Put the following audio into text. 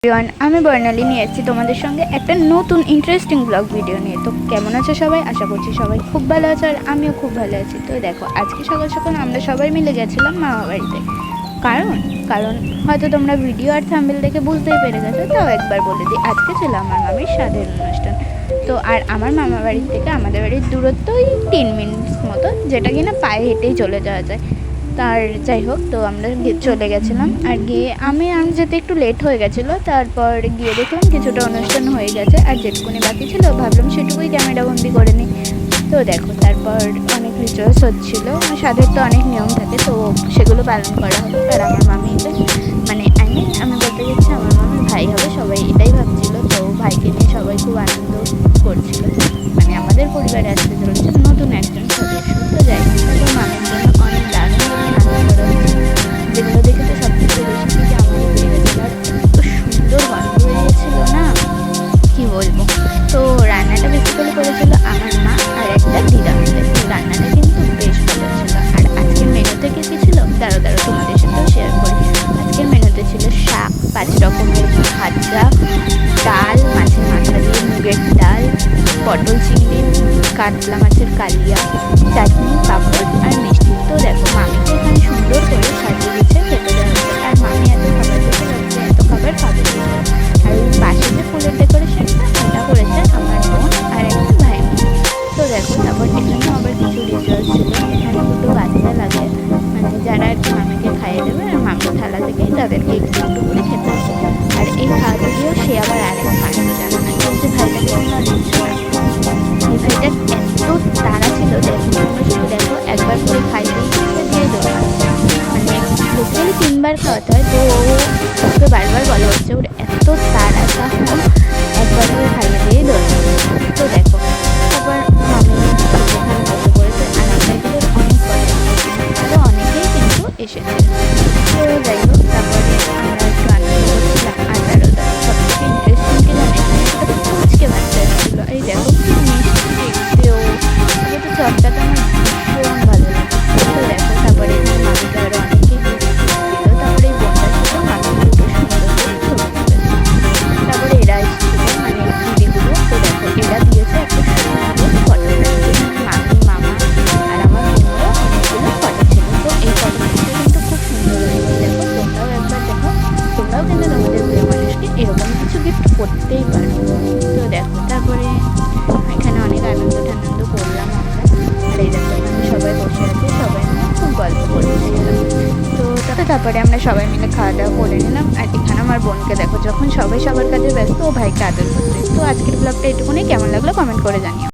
Everyone, আমি বর্ণালী নিয়ে এসেছি তোমাদের সঙ্গে একটা নতুন ইন্টারেস্টিং ব্লগ ভিডিও নিয়ে। তো কেমন আছো সবাই? আশা করছি সবাই খুব ভালো আছো, আর আমিও খুব ভালো আছি। তো দেখো, আজকে সকাল সকাল আমরা সবাই মিলে গেছিলাম মামা বাড়িতে। কারণ হয়তো তোমরা ভিডিও আর থাম্বনেল দেখে বুঝতেই পেরে গেছো, তাও একবার বলে দিই, আজকে ছিল আমার মামির স্বাদের অনুষ্ঠান। তো আর আমার মামা বাড়ির থেকে আমাদের বাড়ির দূরত্ব ওই 3 মিনিট মতো, যেটা কিনা পায়ে হেঁটেই চলে যাওয়া যায়। তার যাই হোক, তো আমরা চলে গেছিলাম, আর গিয়ে আমি যেতে একটু লেট হয়ে গেছিলো। তারপর গিয়ে দেখলাম কিছুটা অনুষ্ঠান হয়ে গেছে, আর যেটুকুনি বাকি ছিল ভাবলাম সেটুকুই ক্যামেরাবন্দি করে নিই। তো দেখো, তারপর অনেক রিচুয়ালস হচ্ছিলো, স্বাদের তো অনেক নিয়ম থাকে, তো সেগুলো পালন করা হলো। আর আমার মামিতে আমি বলতে গেছি আমার মামির ভাই হবে, সবাই এটাই ভাবছিল। তো ভাইকে নিয়ে সবাই খুব আনন্দ করছিল, মানে আমাদের পরিবারে আসতে চলেছে নতুন একজন সদস্য। তো যাই হোক, মামির জন্য অনেক দারুণ রান্না করা হয়েছে, যেগুলো দেখে তো সব থেকে বেশি থেকে আমাদের পেয়ে গেছে। আর এত সুন্দর গন্ধ বেরিয়েছিল না, কি বলবো। তো রান্নাটা বেসিক্যালি করেছিল আমার মা আর একটা দিদা মিলে। রান্নাটা কিন্তু বেশ ভালো ছিল। আর আজকের মেনুতে কি ছিল, দাঁড়ো তোমাদের সাথেও শেয়ার করি। আজকের মেনুতে ছিল শাক, 5 রকমের ভাজা, ডাল, মাছের মাথা দিয়ে মুগের ডাল, পটল চিংড়ি, কাতলা মাছের কালিয়া, চাটনি, পাঁপড় আর মিষ্টি। তো দেখো, মামিকে এখানে সুন্দর করে সাজিয়ে গুছিয়ে খেতে দেওয়া হচ্ছে। আর মামি এত খাবার খেতে যাচ্ছে, এত খাবার খাবে। আর ওই পাশে যে ফুলের ডেকোরেশনটা, এটা করেছে আমার বোন আর একটা ভাই। তো দেখো, তারপর এখানেও আবার কিছু রিচুয়ালস ছিল। এখানে দুটো বাচ্চা লাগে, মানে যারা আর কি মামিকে খাইয়ে দেবে, আর মামির থালা থেকেই তাদেরকে একটু একটু করে খেতে হবে। আর এই খাওয়াতে দিয়েও সে আবার আরেক কাণ্ড জানো না, যে ভাইটাকে তোমরা দেখছো না, এই ভাইটা এত তাড়া ছিল, শুধু দেখো একবার করে খাইতেই দিয়ে দেবো, মানে লিটারালি 3বার খাওয়াতে হয়। তো ওকে বারবার বলা হচ্ছে, ওর এত তাড়া, তাহলে একবার করে খাইয়ে দিয়ে দেবো। তো দেখো, তারপর মামি এখানে বসে পড়েছে, আর আমরা এদিকে অনেক কথা, আরও অনেকেই কিন্তু এসেছে। তো যাই হোক, তারপরে আমরা একটু আনন্দ করছিলাম। আর সব থেকে ইন্টারেস্টিং কি জানে, একটা ফুচকে বাচ্চা ছিল। এই দেখো কি মিষ্টি দেখতেও, যেহেতু চপটা তো আমার ভীষণ ভালো লাগে। তো দেখো, তারপরে মামিকে আরও অনেকেই দিল। তারপরে এই বোনটা ছিল, মামি দুটো সুন্দর করে ছবি তুলেছে। তারপরে এরা এসেছিল, মানে দিদিগুলো। তো দেখো, এরা দিয়েছে একটা সুন্দর ফটো, মামি, মামা আর আমার বোনেরও অনেকগুলো ফটো ছিল। তো এই ফটোটা কিন্তু খুব সুন্দর হয়েছে। দেখো, তোমরাও একবার দেখো, তোমরাও কিন্তু তোমাদের প্রিয় মানুষকে এরকম কিছু গিফট করতেই পারো। তো দেখো, তারপরে এখানে অনেক আনন্দ টানন্দ করলাম আমরা। আর এই দেখো, এখানে সবাই বসে আছে, সবাই মিলে খুব গল্প করছিলাম। তো তারপরে আমরা সবাই মিলে খাওয়া দাওয়া করে নিলাম। আর এখানে আমার বোনকে দেখো, যখন সবাই সবার কাছে ব্যস্ত, ও ভাইকে আদর করছে। তো আজকের ব্লগটা এটুকুনি, কেমন লাগলো কমেন্ট করে জানিও।